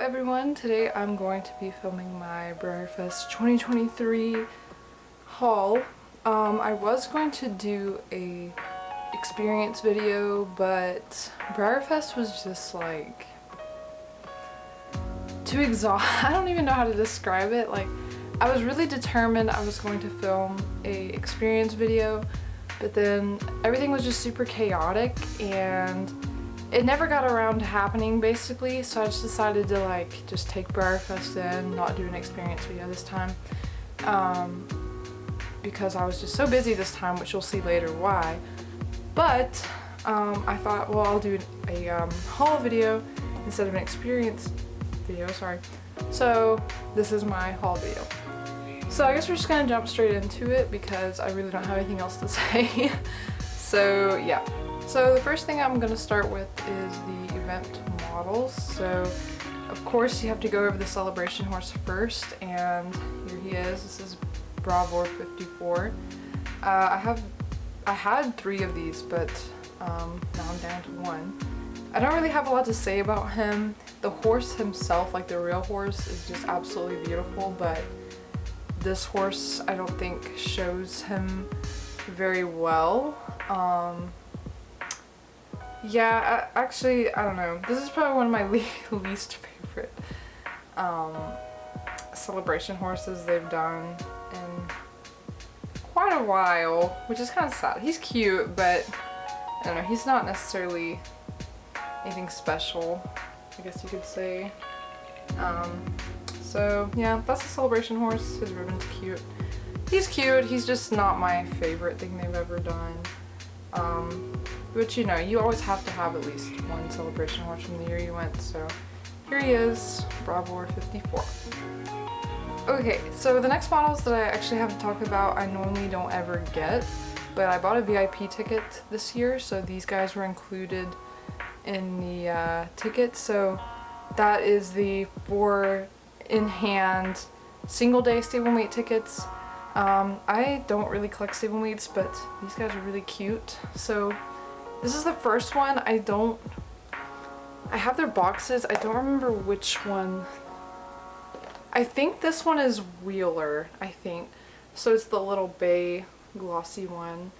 everyone, today I'm going to be filming my Breyerfest 2023 haul. I was going to do a experience video, but Breyerfest was just like too I don't even know how to describe it. Like, I was really determined I was going to film a experience video, but then everything was just super chaotic and it never got around to happening basically, so I just decided to like just take Breyerfest in, not do an experience video this time, because I was just so busy this time, which you'll see later why. But I thought, well, I'll do a haul video instead of an experience video, sorry. So this is my haul video. So I guess we're just gonna jump straight into it because I really don't have anything else to say. So yeah. So the first thing I'm going to start with is the event models. So of course you have to go over the celebration horse first, and here he is. This is Breyerfest 54. I had 3 of these, but now I'm down to 1. I don't really have a lot to say about him. The horse himself, like the real horse, is just absolutely beautiful, but this horse I don't think shows him very well. Yeah, actually, I don't know. This is probably one of my least favorite celebration horses they've done in quite a while, which is kind of sad. He's cute, but I don't know, he's not necessarily anything special, I guess you could say. So yeah, that's a celebration horse. His ribbon's cute. He's cute, he's just not my favorite thing they've ever done. But you know, you always have to have at least one celebration horse from the year you went, so here he is, Breyerfest 54. Okay, so the next models that I actually have to talk about, I normally don't ever get, but I bought a VIP ticket this year, so these guys were included in the ticket. So that is the 4 in-hand single-day stablemate tickets. I don't really collect stablemates, but these guys are really cute. So this is the first one. I have their boxes. I don't remember which one. I think this one is Wheeler, I think. So it's the little bay glossy one,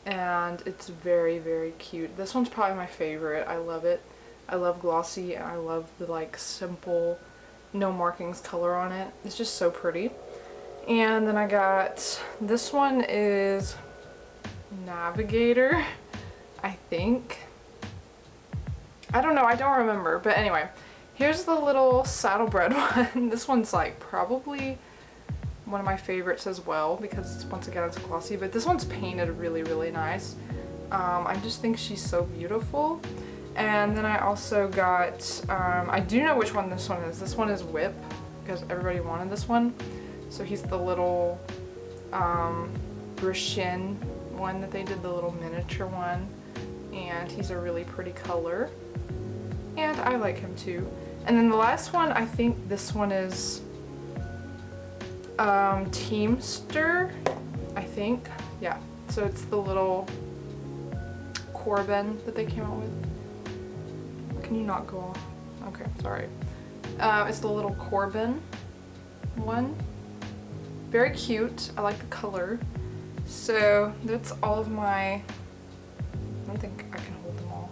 and it's very, very cute. This one's probably my favorite. I love it. I love glossy, and I love the like simple, no markings color on it. It's just so pretty. And then I got, this one is Navigator, I think. I don't know, I don't remember, but anyway, here's the little saddlebred one. This one's like probably one of my favorites as well because once again it's glossy, but this one's painted really, really nice. I just think she's so beautiful. And then I also got, I do know which one this one is. This one is Whip because everybody wanted this one. So he's the little Brishin one that they did, the little miniature one, and he's a really pretty color, and I like him too. And then the last one, I think this one is Teamster, I think. Yeah, so it's the little Corbin that they came out with. Can you not go off? Okay, sorry. It's the little Corbin one. Very cute. I like the color. So that's all of my, I don't think I can hold them all.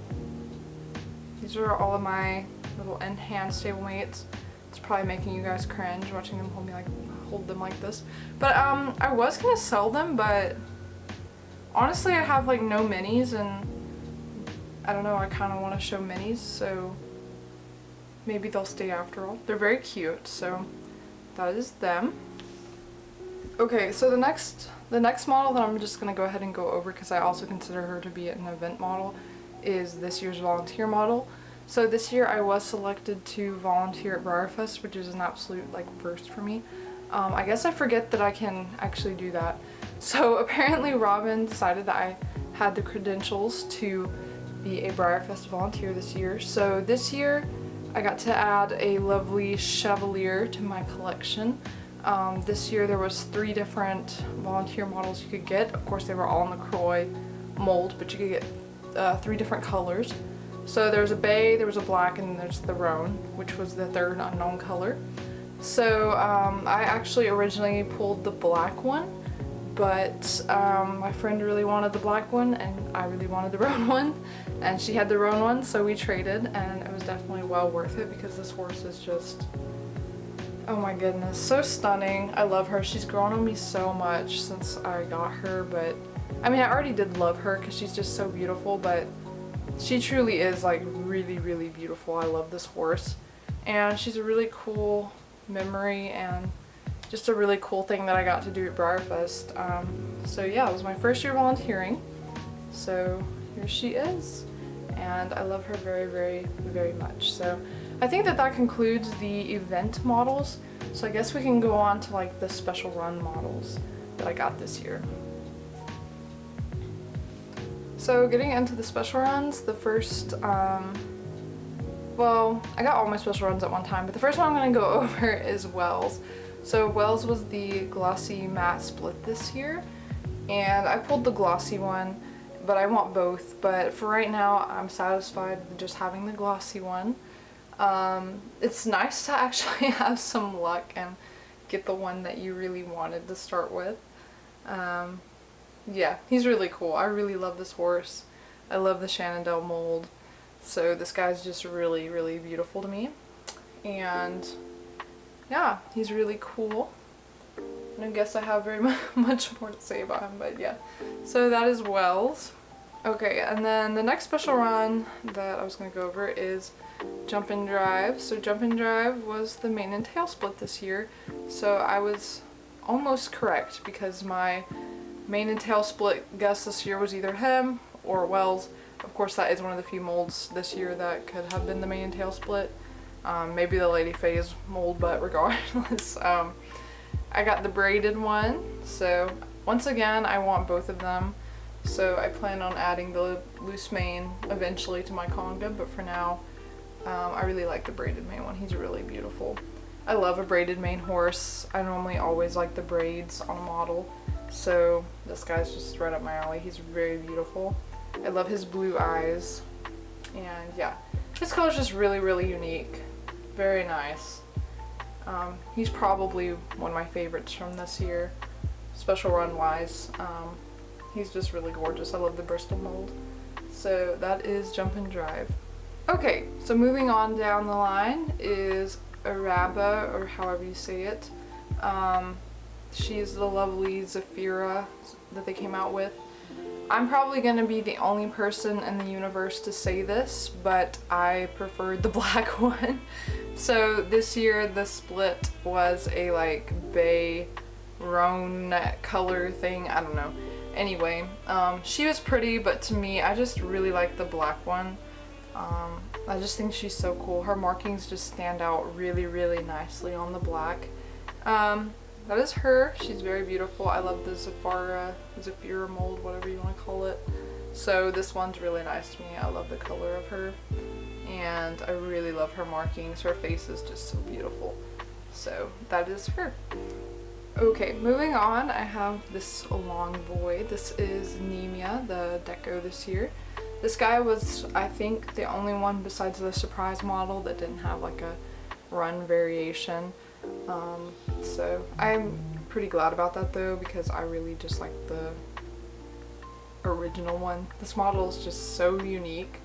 These are all of my little in-hand stablemates. It's probably making you guys cringe watching them hold them like this. But I was gonna sell them, but honestly I have like no minis, and I don't know, I kind of want to show minis, so maybe they'll stay after all. They're very cute, so that is them. Okay, so the next model that I'm just going to go ahead and go over, because I also consider her to be an event model, is this year's volunteer model. So this year I was selected to volunteer at Breyerfest, which is an absolute like first for me. I guess I forget that I can actually do that. So apparently Robin decided that I had the credentials to be a Breyerfest volunteer this year. So this year I got to add a lovely Chevalier to my collection. This year there was 3 different volunteer models you could get. Of course they were all in the Croy mold, but you could get 3 different colors. So there's a bay, there was a black, and there's the roan, which was the third unknown color. So I actually originally pulled the black one, but my friend really wanted the black one and I really wanted the roan one, and she had the roan one, so we traded, and it was definitely well worth it because this horse is just, oh my goodness, so stunning. I love her. She's grown on me so much since I got her, but I mean, I already did love her because she's just so beautiful, but she truly is like really, really beautiful. I love this horse, and she's a really cool memory and just a really cool thing that I got to do at Breyerfest. So yeah, it was my first year volunteering, so here she is, and I love her very, very, very much. So I think that that concludes the event models, so I guess we can go on to like the special run models that I got this year. So getting into the special runs, the first, well, I got all my special runs at one time, but the first one I'm going to go over is Wells. So Wells was the glossy matte split this year, and I pulled the glossy one, but I want both. But for right now, I'm satisfied with just having the glossy one. It's nice to actually have some luck and get the one that you really wanted to start with. Yeah, he's really cool. I really love this horse. I love the Shenandoah mold. So this guy's just really, really beautiful to me. And yeah, he's really cool. And I guess I have very much more to say about him, but yeah. So that is Wells. Okay, and then the next special run that I was going to go over is Jump and Drive. So Jump and Drive was the mane and tail split this year. So I was almost correct because my mane and tail split guess this year was either him or Wells. Of course, that is one of the few molds this year that could have been the mane and tail split. Maybe the Lady Faye's mold, but regardless, I got the braided one. So once again, I want both of them. So I plan on adding the loose mane eventually to my conga, but for now, I really like the braided mane one. He's really beautiful. I love a braided mane horse. I normally always like the braids on a model. So this guy's just right up my alley. He's very beautiful. I love his blue eyes, and yeah, his color's just really, really unique. Very nice. He's probably one of my favorites from this year, special run wise. He's just really gorgeous. I love the Bristol mold. So that is Jump and Drive. Okay, so moving on down the line is Araba, or however you say it. She's the lovely Zafira that they came out with. I'm probably going to be the only person in the universe to say this, but I preferred the black one. So this year the split was a like bay roan color thing, I don't know. Anyway, she was pretty, but to me, I just really like the black one. I just think she's so cool. Her markings just stand out really, really nicely on the black. That is her. She's very beautiful. I love the Zafira mold, whatever you want to call it. So this one's really nice to me. I love the color of her, and I really love her markings. Her face is just so beautiful. So that is her. Okay, moving on, I have this long boy. This is Nemia, the deco this year. This guy was, I think, the only one besides the surprise model that didn't have like a run variation. So I'm pretty glad about that though, because I really just like the original one. This model is just so unique.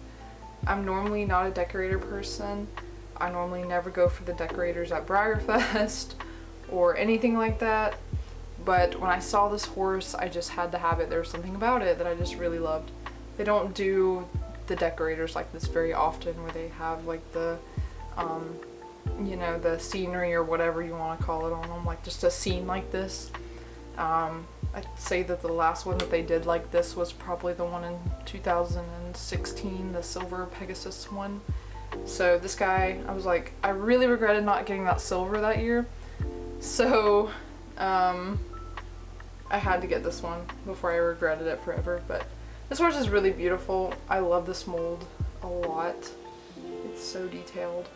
I'm normally not a decorator person. I normally never go for the decorators at Breyerfest or anything like that, but when I saw this horse, I just had to have it. There was something about it that I just really loved. They don't do the decorators like this very often, where they have like the you know, the scenery or whatever you want to call it on them, like just a scene like this. I'd say that the last one that they did like this was probably the one in 2016, the silver Pegasus one. So this guy, I was like, I really regretted not getting that silver that year. So I had to get this one before I regretted it forever. But this horse is really beautiful. I love this mold a lot. It's so detailed.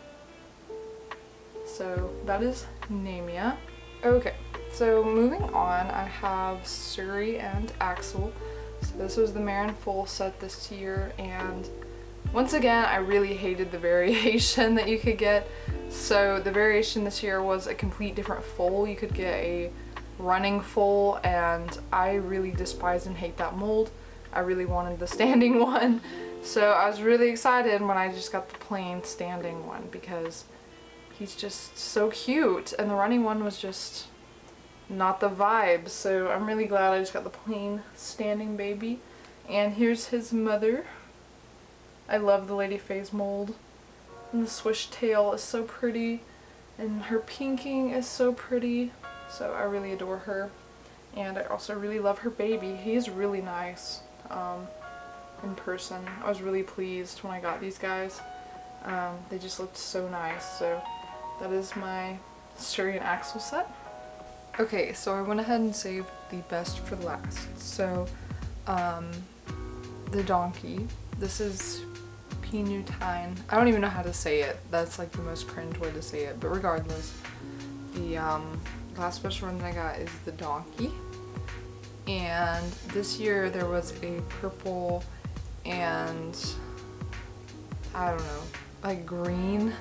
So that is Nemia. Okay, so moving on, I have Surrey and Axel. So this was the Marin full set this year, and Once again, I really hated the variation that you could get. So the variation this year was a complete different foal. You could get a running foal, and I really despise and hate that mold. I really wanted the standing one. So I was really excited when I just got the plain standing one because he's just so cute, and the running one was just not the vibe. So I'm really glad I just got the plain standing baby. And here's his mother. I love the Lady Faye's mold. And the swish tail is so pretty, and her pinking is so pretty. So I really adore her. And I also really love her baby. He's really nice in person. I was really pleased when I got these guys. They just looked so nice. So that is my Suri and Axel set. Okay, so I went ahead and saved the best for last. So the donkey. This is Pinutine. I don't even know how to say it. That's like the most cringe way to say it. But regardless, the last special run that I got is the donkey. And this year there was a purple and I don't know, like green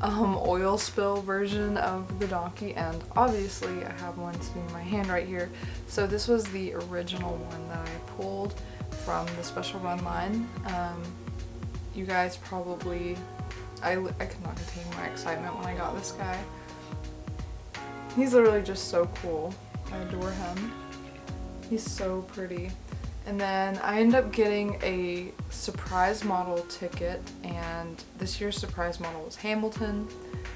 oil spill version of the donkey, and obviously I have one sitting in my hand right here. So this was the original one that I pulled from the special run line. You guys probably, I could not contain my excitement when I got this guy. He's literally just so cool. I adore him. He's so pretty. And then I ended up getting a surprise model ticket, and this year's surprise model was Hamilton.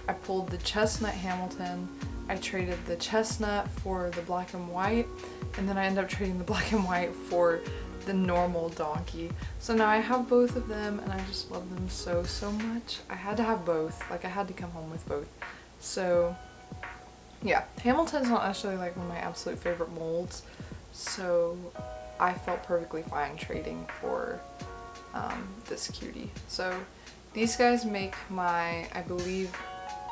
I pulled the chestnut Hamilton. I traded the chestnut for the black and white, and then I ended up trading the black and white for the normal donkey. So now I have both of them, and I just love them so, so much. I had to have both. Like, I had to come home with both. So yeah, Hamilton's not actually like one of my absolute favorite molds, so I felt perfectly fine trading for this cutie. So these guys make my, I believe,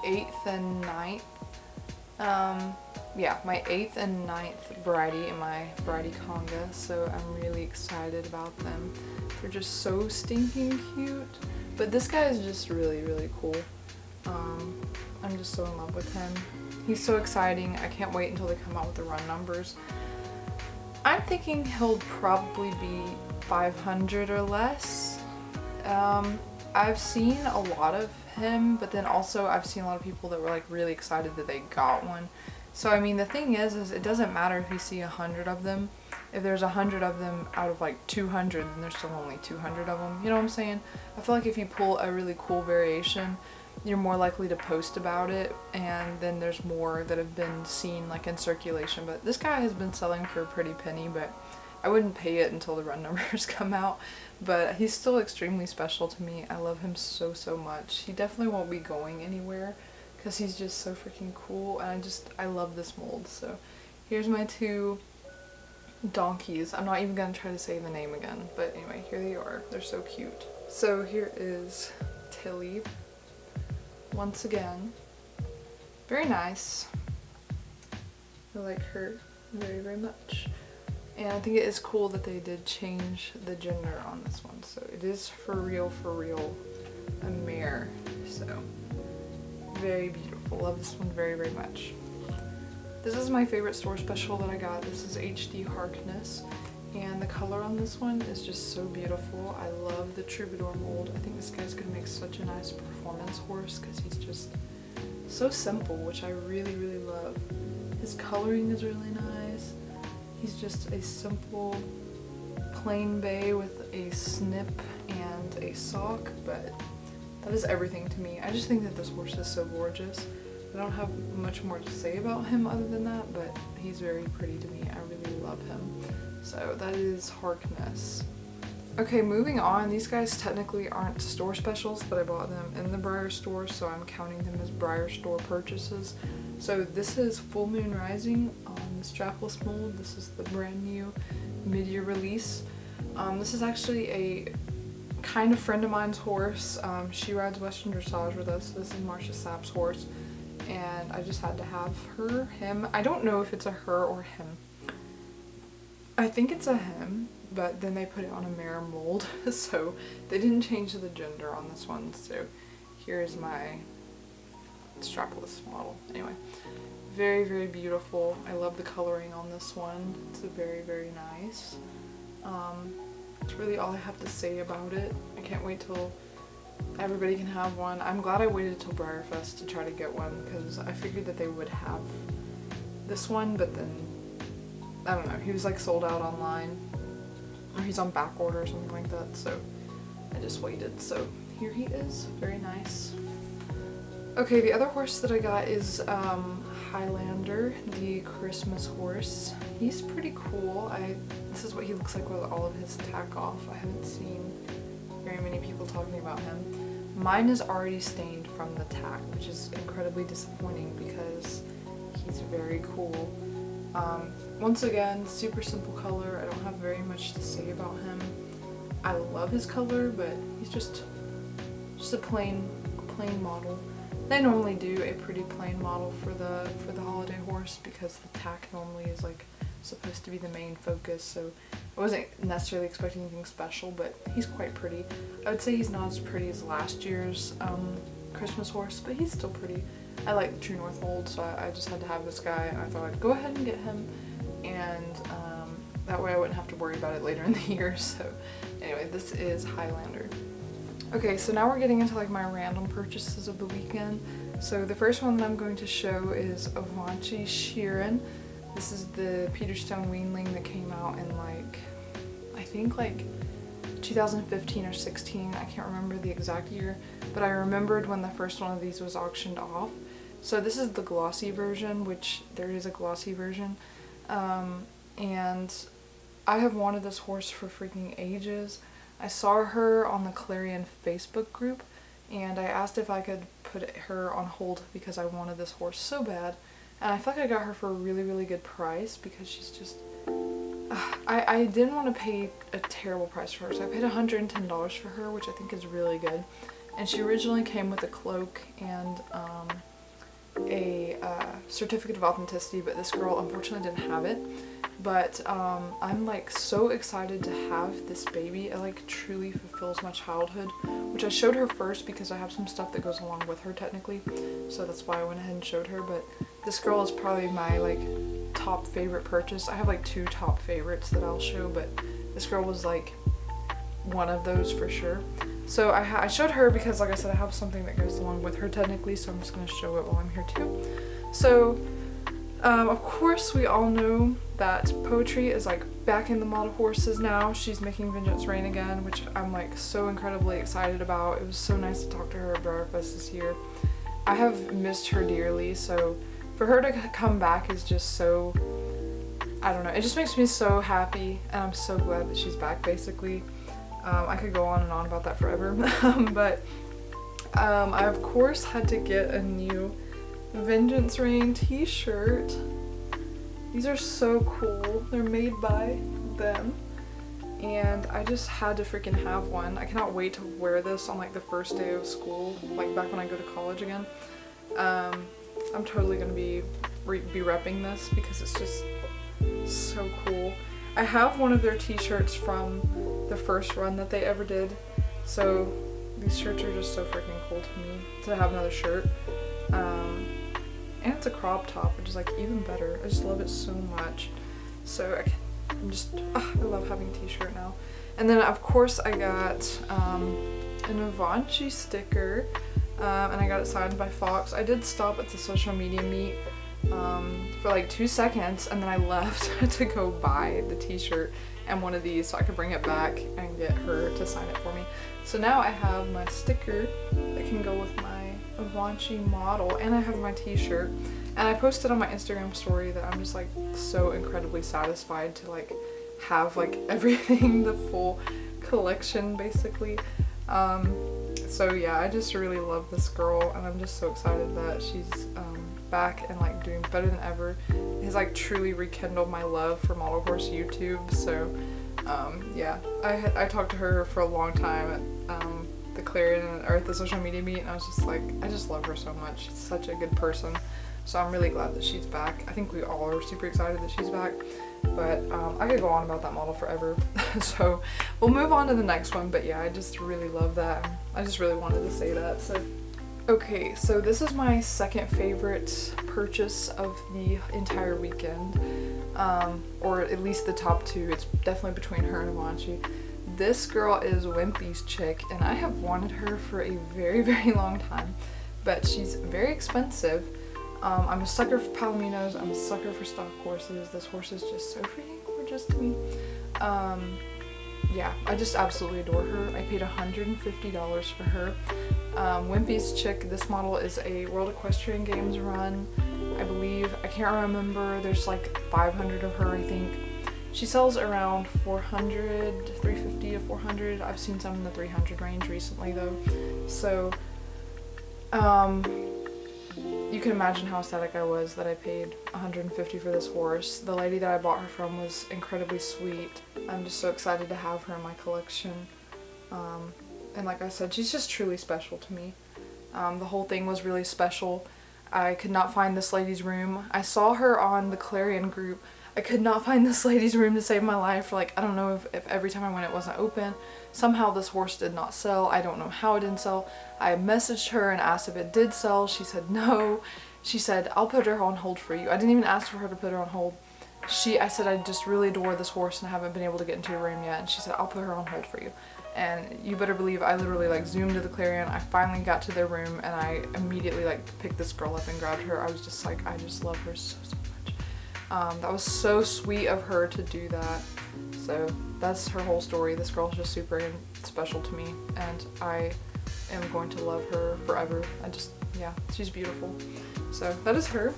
8th and 9th. Yeah, my 8th and 9th variety in my variety conga, so I'm really excited about them. They're just so stinking cute. But this guy is just really, really cool. I'm just so in love with him. He's so exciting. I can't wait until they come out with the run numbers. I'm thinking he'll probably be 500 or less. I've seen a lot of him, but then also I've seen a lot of people that were like really excited that they got one. So I mean, the thing is it doesn't matter if you see 100 of them. If there's 100 of them out of like 200, then there's still only 200 of them. You know what I'm saying? I feel like if you pull a really cool variation, you're more likely to post about it, and then there's more that have been seen like in circulation. But this guy has been selling for a pretty penny, but I wouldn't pay it until the run numbers come out. But he's still extremely special to me. I love him so, so much. He definitely won't be going anywhere because he's just so freaking cool, and I love this mold. So here's my two donkeys. I'm not even gonna try to say the name again, but anyway, here they are. They're so cute. So here is Tilly. Once again, very nice. I like her very, very much. And I think it is cool that they did change the gender on this one. So it is for real, a mare. So very beautiful. Love this one very, very much. This is my favorite store special that I got. This is HD Harkness. And the color on this one is just so beautiful. I love the Troubadour mold. I think this guy's gonna make such a nice performance horse because he's just so simple, which I really, really love. His coloring is really nice. He's just a simple, plain bay with a snip and a sock, but that is everything to me. I just think that this horse is so gorgeous. I don't have much more to say about him other than that, but he's very pretty to me. I really love him. So that is Harkness. Okay, moving on. These guys technically aren't store specials, but I bought them in the Breyer store, so I'm counting them as Breyer store purchases. So this is Full Moon Rising on the strapless mold. This is the brand new mid-year release. This is actually a kind of friend of mine's horse. She rides Western Dressage with us. This is Marcia Sapp's horse, and I just had to have him. I don't know if it's a her or him. I think it's a him, but then they put it on a mare mold, so they didn't change the gender on this one. So here's my strapless model. Anyway, very, very beautiful. I love the coloring on this one. It's very, very nice. That's really all I have to say about it. I can't wait till everybody can have one. I'm glad I waited till Breyerfest to try to get one, because I figured that they would have this one, but then, I don't know, he was like sold out online, or he's on back order or something like that, so I just waited. So here he is, very nice. Okay, the other horse that I got is Highlander, the Christmas horse. He's pretty cool. This is what he looks like with all of his tack off. I haven't seen very many people talking about him. Mine is already stained from the tack, which is incredibly disappointing because he's very cool. Once again, super simple color. I don't have very much to say about him. I love his color, but he's just a plain model. They normally do a pretty plain model for the holiday horse because the tack normally is like supposed to be the main focus, so I wasn't necessarily expecting anything special, but he's quite pretty. I would say he's not as pretty as last year's Christmas horse, but he's still pretty. I like the True North mold, so I just had to have this guy, and I thought I'd go ahead and get him, and that way I wouldn't have to worry about it later in the year. So anyway, this is Highlander. Okay, so now we're getting into like my random purchases of the weekend. So the first one that I'm going to show is Avanci Sheeran. This is the Peterstone weanling that came out in like, I think like 2015 or 16. I can't remember the exact year, but I remembered when the first one of these was auctioned off. So this is the glossy version, which there is a glossy version. And I have wanted this horse for freaking ages. I saw her on the Clarion Facebook group, and I asked if I could put her on hold because I wanted this horse so bad. And I feel like I got her for a really, really good price because she's just... I didn't want to pay a terrible price for her, so I paid $110 for her, which I think is really good. And she originally came with a cloak and a certificate of authenticity, but this girl unfortunately didn't have it. But I'm like so excited to have this baby. It like truly fulfills my childhood, which I showed her first because I have some stuff that goes along with her technically, so that's why I went ahead and showed her. But this girl is probably my like top favorite purchase. I have like two top favorites that I'll show, but this girl was like one of those for sure. So I showed her because, like I said, I have something that goes along with her technically, so I'm just going to show it while I'm here too. So of course we all know that Poetry is like back in the model horses now. She's making Vengeance Reign again, which I'm like so incredibly excited about. It was so nice to talk to her at Breyerfest this year. I have missed her dearly, so for her to come back is just so, I don't know, it just makes me so happy, and I'm so glad that she's back basically. I could go on and on about that forever, but I of course had to get a new Vengeance Reign t-shirt. These are so cool. They're made by them, and I just had to freaking have one. I cannot wait to wear this on like the first day of school, like back when I go to college again. I'm totally gonna be repping this because it's just so cool. I have one of their t-shirts from the first run that they ever did, so these shirts are just so freaking cool to me to have another shirt. And it's a crop top, which is like even better. I just love it so much. So I love having a t-shirt now. And then of course I got an Avanci sticker, and I got it signed by Fox. I did stop at the social media meet for like 2 seconds, and then I left to go buy the t-shirt and one of these so I could bring it back and get her to sign it for me. So now I have my sticker that can go with my Avanci model, and I have my t-shirt, and I posted on my Instagram story that I'm just like so incredibly satisfied to like have like everything, the full collection basically. So yeah, I just really love this girl, and I'm just so excited that she's back and like doing better than ever. It has like truly rekindled my love for model horse YouTube. So yeah, I talked to her for a long time at the Clarion or at the social media meet, and I was just like, I just love her so much. She's such a good person. So I'm really glad that she's back. I think we all are super excited that she's back. But I could go on about that model forever. So we'll move on to the next one. But yeah, I just really love that. I just really wanted to say that. So okay, so this is my second favorite purchase of the entire weekend, or at least the top two. It's definitely between her and Avanchi. This girl is Wimpy's chick, and I have wanted her for a very, very long time, but she's very expensive. I'm a sucker for Palominos. I'm a sucker for stock horses. This horse is just so freaking gorgeous to me. Yeah, I just absolutely adore her. I paid $150 for her. Wimpy's chick, this model is a World Equestrian Games run, I believe. I can't remember. There's like 500 of her, I think. She sells around 400, 350 to 400. I've seen some in the 300 range recently though. So, you can imagine how ecstatic I was that I paid $150 for this horse. The lady that I bought her from was incredibly sweet. I'm just so excited to have her in my collection. And like I said, she's just truly special to me. The whole thing was really special. I could not find this lady's room. I saw her on the Clarion group. I could not find this lady's room to save my life. Like, I don't know if every time I went it wasn't open. Somehow this horse did not sell. I don't know how it didn't sell. I messaged her and asked if it did sell. She said no. She said, I'll put her on hold for you. I didn't even ask for her to put her on hold. I said, I just really adore this horse and I haven't been able to get into your room yet. And she said, I'll put her on hold for you. And you better believe I literally like zoomed to the Clarion. I finally got to their room and I immediately like picked this girl up and grabbed her. I was just like, I just love her so much. That was so sweet of her to do that. So that's her whole story. This girl's just super special to me and I am going to love her forever. Yeah, she's beautiful. So that is her.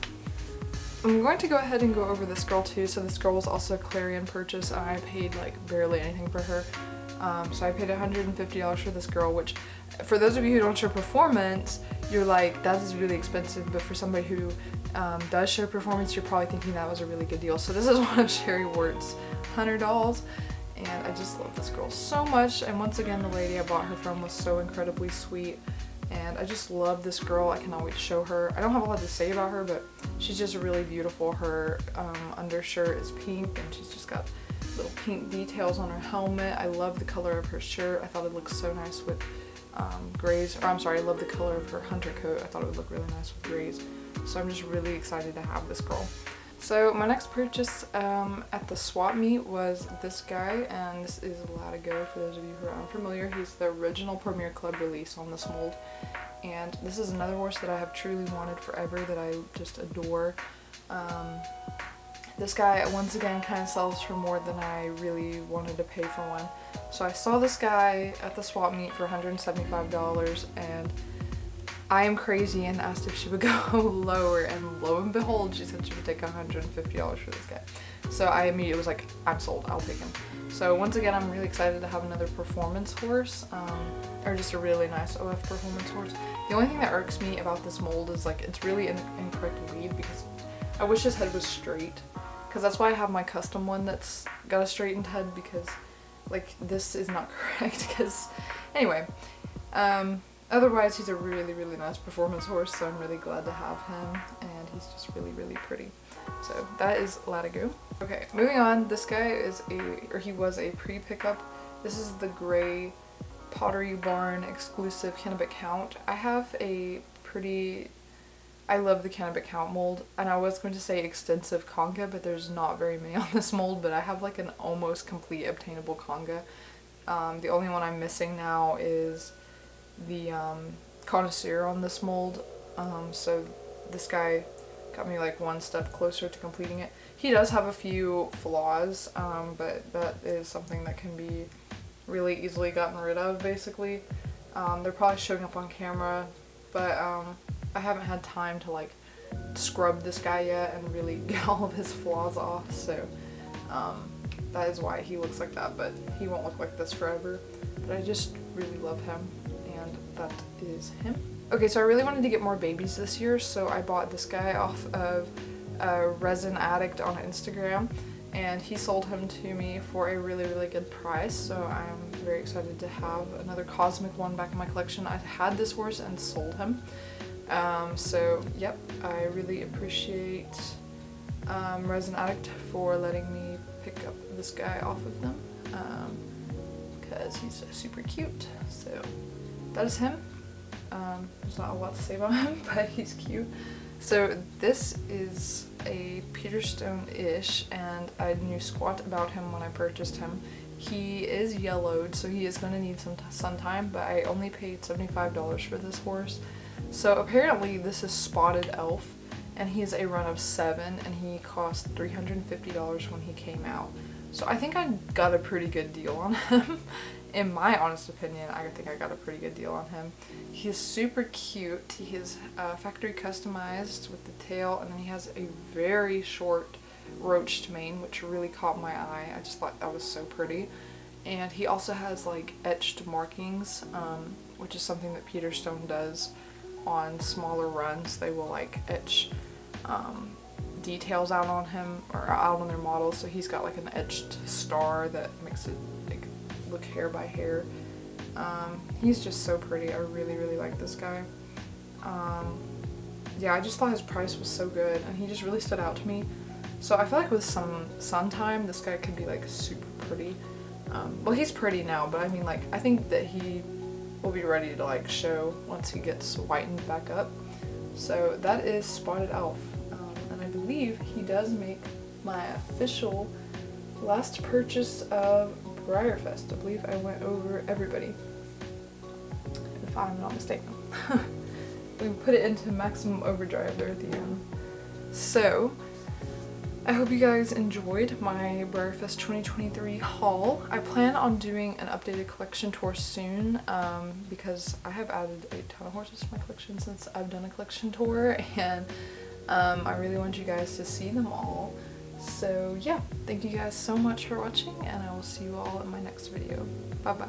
I'm going to go ahead and go over this girl too. So this girl was also a Clarion purchase and I paid like barely anything for her. So I paid $150 for this girl, which for those of you who don't show performance, you're like, that is really expensive. But for somebody who does show performance, you're probably thinking that was a really good deal. So this is one of Sherry Wart's $100. And I just love this girl so much. And once again, the lady I bought her from was so incredibly sweet. And I just love this girl. I cannot wait to show her. I don't have a lot to say about her, but she's just really beautiful. Her undershirt is pink and she's just got little pink details on her helmet. I love the color of her shirt. I thought it looked so nice with grays. Or I'm sorry, I love the color of her hunter coat. I thought it would look really nice with grays. So I'm just really excited to have this girl. So my next purchase at the swap meet was this guy, and this is Latigo for those of you who are unfamiliar. He's the original Premier Club release on this mold, and this is another horse that I have truly wanted forever that I just adore. This guy once again kind of sells for more than I really wanted to pay for one. So I saw this guy at the swap meet for $175 and I am crazy and asked if she would go lower, and lo and behold, she said she would take $150 for this guy. So I immediately was like, I'm sold, I'll take him. So once again, I'm really excited to have another performance horse, or just a really nice OF performance horse. The only thing that irks me about this mold is like, it's really an incorrect lead because I wish his head was straight. Because that's why I have my custom one that's got a straightened head, because like this is not correct. Because anyway, otherwise he's a really, really nice performance horse, so I'm really glad to have him, and he's just really, really pretty. So that is Latigo. Okay, moving on. This guy is he was a pre-pickup. This is the gray Pottery Barn exclusive Kennebec Count. I have a I love the Kennebec Count mold, and I was going to say extensive conga, but there's not very many on this mold, but I have like an almost complete obtainable conga. The only one I'm missing now is the connoisseur on this mold, so this guy got me like one step closer to completing it. He does have a few flaws, but that is something that can be really easily gotten rid of, basically. They're probably showing up on camera, but I haven't had time to like scrub this guy yet and really get all of his flaws off, so that is why he looks like that, but he won't look like this forever. But I just really love him, and that is him. Okay, so I really wanted to get more babies this year, so I bought this guy off of Resin Addict on Instagram, and he sold him to me for a really, really good price, so I'm very excited to have another Cosmic one back in my collection. I've had this horse and sold him. So yep, I really appreciate Resin Addict for letting me pick up this guy off of them because he's super cute. So that is him. There's not a lot to say about him, but he's cute. So this is a Peterstone-ish, and I knew squat about him when I purchased him. He is yellowed, so he is going to need some sun time, but I only paid $75 for this horse. So apparently this is Spotted Elf, and he's a run of 7, and he cost $350 when he came out. So I think I got a pretty good deal on him. In my honest opinion, I think I got a pretty good deal on him. He's super cute. He is factory customized with the tail, and then he has a very short roached mane, which really caught my eye. I just thought that was so pretty. And he also has like etched markings, which is something that Peterstone does on smaller runs. They will like etch details out on him, or out on their models. So he's got like an etched star that makes it like look hair by hair. He's just so pretty. I really like this guy. Yeah, I just thought his price was so good, and he just really stood out to me. So I feel like with some sun time, this guy could be like super pretty. Well, he's pretty now, but I mean, like, I think that he will be ready to like show once he gets whitened back up. So that is Spotted Elf, and I believe he does make my official last purchase of Breyerfest. I believe I went over everybody, if I'm not mistaken. We put it into maximum overdrive there at the end. So I hope you guys enjoyed my Breyerfest 2023 haul. I plan on doing an updated collection tour soon, because I have added a ton of horses to my collection since I've done a collection tour, and I really want you guys to see them all. So yeah, thank you guys so much for watching, and I will see you all in my next video. Bye bye.